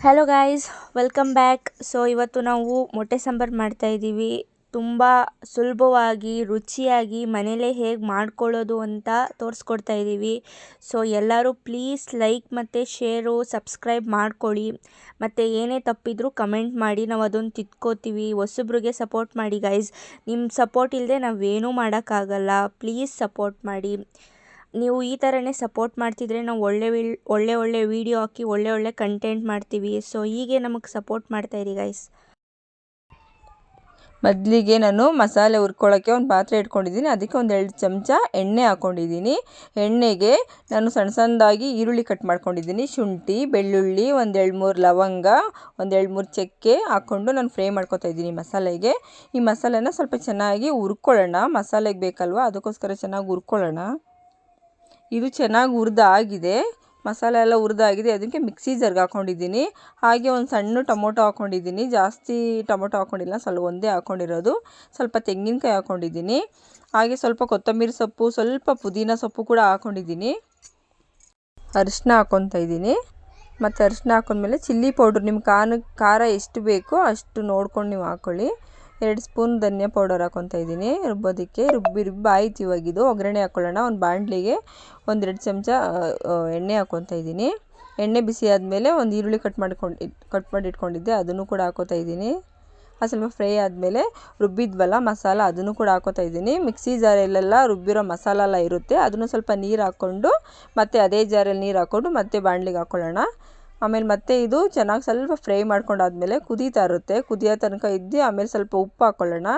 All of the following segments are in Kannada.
Hello guys, welcome back. ಇವತ್ತು ನಾವು ಮೊಟ್ಟೆ ಸಾಂಬಾರು ಮಾಡ್ತಾಯಿದ್ದೀವಿ. ತುಂಬ ಸುಲಭವಾಗಿ ರುಚಿಯಾಗಿ ಮನೇಲೇ ಹೇಗೆ ಮಾಡ್ಕೊಳ್ಳೋದು ಅಂತ ತೋರಿಸ್ಕೊಡ್ತಾ ಇದ್ದೀವಿ. ಎಲ್ಲರೂ ಪ್ಲೀಸ್ ಲೈಕ್ ಮತ್ತು ಶೇರು ಸಬ್ಸ್ಕ್ರೈಬ್ ಮಾಡ್ಕೊಳ್ಳಿ. ಮತ್ತು ಏನೇ ತಪ್ಪಿದ್ರೂ ಕಮೆಂಟ್ ಮಾಡಿ, ನಾವು ಅದನ್ನು ತಿದ್ಕೋತೀವಿ. ಹೊಸಬ್ರಿಗೆ ಸಪೋರ್ಟ್ ಮಾಡಿ ಗೈಸ್. ನಿಮ್ಮ ಸಪೋರ್ಟ್ ಇಲ್ಲದೆ ನಾವೇನೂ ಮಾಡೋಕ್ಕಾಗಲ್ಲ. ಪ್ಲೀಸ್ ಸಪೋರ್ಟ್ ಮಾಡಿ. ನೀವು ಈ ಥರನೇ ಸಪೋರ್ಟ್ ಮಾಡ್ತಿದ್ರೆ ನಾವು ಒಳ್ಳೆ ವೀಡಿಯೋ ಹಾಕಿ ಒಳ್ಳೆ ಕಂಟೆಂಟ್ ಮಾಡ್ತೀವಿ. ಹೀಗೆ ನಮಗೆ ಸಪೋರ್ಟ್ ಮಾಡ್ತಾಯಿರಿ ಗೈಸ್. ಮೊದಲಿಗೆ ನಾನು ಮಸಾಲೆ ಹುರ್ಕೊಳ್ಳೋಕ್ಕೆ ಒಂದು ಪಾತ್ರೆ ಇಟ್ಕೊಂಡಿದ್ದೀನಿ. ಅದಕ್ಕೆ ಒಂದು 2 ಚಮಚ ಎಣ್ಣೆ ಹಾಕ್ಕೊಂಡಿದ್ದೀನಿ. ಎಣ್ಣೆಗೆ ನಾನು ಸಣ್ಣದಾಗಿ ಈರುಳ್ಳಿ ಕಟ್ ಮಾಡ್ಕೊಂಡಿದ್ದೀನಿ, ಶುಂಠಿ, ಬೆಳ್ಳುಳ್ಳಿ, ಒಂದು 2-3 ಲವಂಗ, ಒಂದು 2-3 ಚಕ್ಕೆ ಹಾಕ್ಕೊಂಡು ನಾನು ಫ್ರೈ ಮಾಡ್ಕೊತಾ ಇದ್ದೀನಿ ಮಸಾಲೆಗೆ. ಈ ಮಸಾಲೆನ ಸ್ವಲ್ಪ ಚೆನ್ನಾಗಿ ಹುರ್ಕೊಳ್ಳೋಣ. ಮಸಾಲೆಗೆ ಬೇಕಲ್ವ, ಅದಕ್ಕೋಸ್ಕರ ಚೆನ್ನಾಗಿ ಹುರ್ಕೊಳ್ಳೋಣ. ಇದು ಚೆನ್ನಾಗಿ ಹುರಿದಾಗಿದೆ, ಮಸಾಲೆ ಎಲ್ಲ ಹುರಿದಾಗಿದೆ. ಅದಕ್ಕೆ ಮಿಕ್ಸಿ ಜಾರ್ಗೆ ಹಾಕ್ಕೊಂಡಿದ್ದೀನಿ. ಹಾಗೆ ಒಂದು ಸಣ್ಣ ಟೊಮೊಟೊ ಹಾಕ್ಕೊಂಡಿದ್ದೀನಿ. ಜಾಸ್ತಿ ಟೊಮೊಟೊ ಹಾಕ್ಕೊಂಡಿಲ್ಲ, ಒಂದೇ ಹಾಕ್ಕೊಂಡಿರೋದು. ಸ್ವಲ್ಪ ತೆಂಗಿನಕಾಯಿ ಹಾಕ್ಕೊಂಡಿದ್ದೀನಿ. ಹಾಗೆ ಸ್ವಲ್ಪ ಕೊತ್ತಂಬರಿ ಸೊಪ್ಪು, ಸ್ವಲ್ಪ ಪುದೀನ ಸೊಪ್ಪು ಕೂಡ ಹಾಕ್ಕೊಂಡಿದ್ದೀನಿ. ಅರಿಶಿನ ಹಾಕ್ಕೊತಾ ಇದ್ದೀನಿ. ಮತ್ತು ಅರಿಶಿನ ಹಾಕೊಂಡ್ಮೇಲೆ ಚಿಲ್ಲಿ ಪೌಡ್ರ್, ನಿಮ್ಮ ಖಾರ ಎಷ್ಟು ಬೇಕೋ ಅಷ್ಟು ನೋಡ್ಕೊಂಡು ನೀವು ಹಾಕ್ಕೊಳ್ಳಿ. 2 ಸ್ಪೂನ್ ಧನಿಯಾ ಪೌಡರ್ ಹಾಕ್ಕೊತಾ ಇದ್ದೀನಿ. ರುಬ್ಬೋದಕ್ಕೆ ರುಬ್ಬಿ ಆಯ್ತು. ಇವಾಗಿದು ಒಗ್ಗರಣೆ ಹಾಕ್ಕೊಳ್ಳೋಣ. ಒಂದು ಬಾಣಲಿಗೆ ಒಂದು 2 ಚಮಚ ಎಣ್ಣೆ ಹಾಕ್ಕೊತಾ ಇದ್ದೀನಿ. ಎಣ್ಣೆ ಬಿಸಿ ಆದಮೇಲೆ ಒಂದು ಈರುಳ್ಳಿ ಕಟ್ ಮಾಡಿ ಇಟ್ಕೊಂಡಿದ್ದೆ, ಅದನ್ನು ಕೂಡ ಹಾಕ್ಕೊತಾ ಇದ್ದೀನಿ. ಅದು ಸ್ವಲ್ಪ ಫ್ರೈ ಆದಮೇಲೆ ರುಬ್ಬಿದ್ವಲ್ಲ ಮಸಾಲ, ಅದನ್ನು ಕೂಡ ಹಾಕ್ಕೊತಾ ಇದ್ದೀನಿ. ಮಿಕ್ಸಿ ಜಾರಲ್ಲೆಲ್ಲ ರುಬ್ಬಿರೋ ಮಸಾಲ ಎಲ್ಲ ಇರುತ್ತೆ, ಅದನ್ನು ಸ್ವಲ್ಪ ನೀರು ಹಾಕ್ಕೊಂಡು ಮತ್ತು ಅದೇ ಜಾರಲ್ಲಿ ನೀರು ಹಾಕ್ಕೊಂಡು ಮತ್ತೆ ಬಾಣಲಿಗೆ ಹಾಕ್ಕೊಳ್ಳೋಣ. ಆಮೇಲೆ ಮತ್ತೆ ಇದು ಚೆನ್ನಾಗಿ ಸ್ವಲ್ಪ ಫ್ರೈ ಮಾಡ್ಕೊಂಡಾದ್ಮೇಲೆ ಕುದೀತಾ ಇರುತ್ತೆ, ಕುದಿಯೋ ತನಕ ಇದ್ದು ಆಮೇಲೆ ಸ್ವಲ್ಪ ಉಪ್ಪು ಹಾಕ್ಕೊಳ್ಳೋಣ.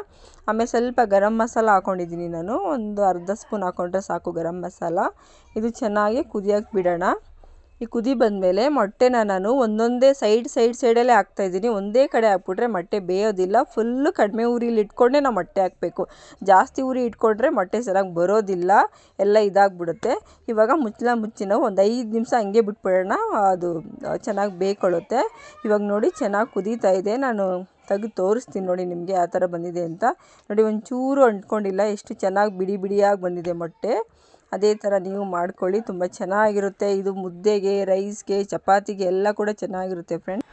ಆಮೇಲೆ ಸ್ವಲ್ಪ ಗರಂ ಮಸಾಲ ಹಾಕ್ಕೊಂಡಿದ್ದೀನಿ ನಾನು, ಒಂದು ಅರ್ಧ ಸ್ಪೂನ್ ಹಾಕ್ಕೊಂಡ್ರೆ ಸಾಕು ಗರಂ ಮಸಾಲ. ಇದು ಚೆನ್ನಾಗಿ ಕುದಿಯೋಕ್ಕೆ ಬಿಡೋಣ. ಈ ಕುದಿ ಬಂದಮೇಲೆ ಮೊಟ್ಟೆನ ನಾನು ಒಂದೊಂದೇ ಸೈಡಲ್ಲೇ ಹಾಕ್ತಾಯಿದ್ದೀನಿ. ಒಂದೇ ಕಡೆ ಹಾಕ್ಬಿಟ್ರೆ ಮೊಟ್ಟೆ ಬೇಯೋದಿಲ್ಲ. ಫುಲ್ಲು ಕಡಿಮೆ ಉರಿಲಿ ಇಟ್ಕೊಂಡೇ ನಾವು ಮೊಟ್ಟೆ ಹಾಕಬೇಕು. ಜಾಸ್ತಿ ಉರಿ ಇಟ್ಕೊಂಡ್ರೆ ಮೊಟ್ಟೆ ಚೆನ್ನಾಗಿ ಬರೋದಿಲ್ಲ, ಎಲ್ಲ ಇದಾಗ್ಬಿಡುತ್ತೆ. ಇವಾಗ ಮುಚ್ಚಿ ನಾವು ಒಂದು 5 ನಿಮಿಷ ಹಂಗೆ ಬಿಟ್ಬಿಡೋಣ, ಅದು ಚೆನ್ನಾಗಿ ಬೇಯ್ಕೊಳ್ಳುತ್ತೆ. ಇವಾಗ ನೋಡಿ ಚೆನ್ನಾಗಿ ಕುದೀತಾ ಇದೆ. ನಾನು ತೆಗೆದು ತೋರಿಸ್ತೀನಿ ನೋಡಿ ನಿಮಗೆ ಯಾವ ಥರ ಬಂದಿದೆ ಅಂತ. ನೋಡಿ ಒಂಚೂರು ಅಂಟ್ಕೊಂಡಿಲ್ಲ, ಎಷ್ಟು ಚೆನ್ನಾಗಿ ಬಿಡಿಯಾಗಿ ಬಂದಿದೆ ಮೊಟ್ಟೆ. ಅದೇ ಥರ ನೀವು ಮಾಡ್ಕೊಳ್ಳಿ, ತುಂಬ ಚೆನ್ನಾಗಿರುತ್ತೆ. ಇದು ಮುದ್ದೆಗೆ, ರೈಸ್ಗೆ, ಚಪಾತಿಗೆ ಎಲ್ಲ ಕೂಡ ಚೆನ್ನಾಗಿರುತ್ತೆ ಫ್ರೆಂಡ್ಸ್.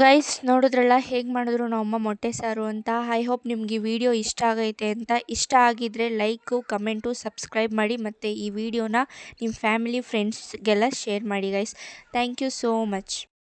ಗೈಸ್, ನೋಡಿದ್ರಲ್ಲ ಹೇಗೆ ಮಾಡಿದ್ರು ನಮ್ಮಮ್ಮ ಮೊಟ್ಟೆ ಸಾರು ಅಂತ. ಐ ಹೋಪ್ ನಿಮ್ಗೆ ಈ ವಿಡಿಯೋ ಇಷ್ಟ ಆಗೈತೆ ಅಂತ. ಇಷ್ಟ ಆಗಿದ್ದರೆ ಲೈಕು, ಕಮೆಂಟು, ಸಬ್ಸ್ಕ್ರೈಬ್ ಮಾಡಿ. ಮತ್ತು ಈ ವಿಡಿಯೋನ ನಿಮ್ಮ ಫ್ಯಾಮಿಲಿ ಫ್ರೆಂಡ್ಸ್ಗೆಲ್ಲ ಶೇರ್ ಮಾಡಿ guys. Thank you so much.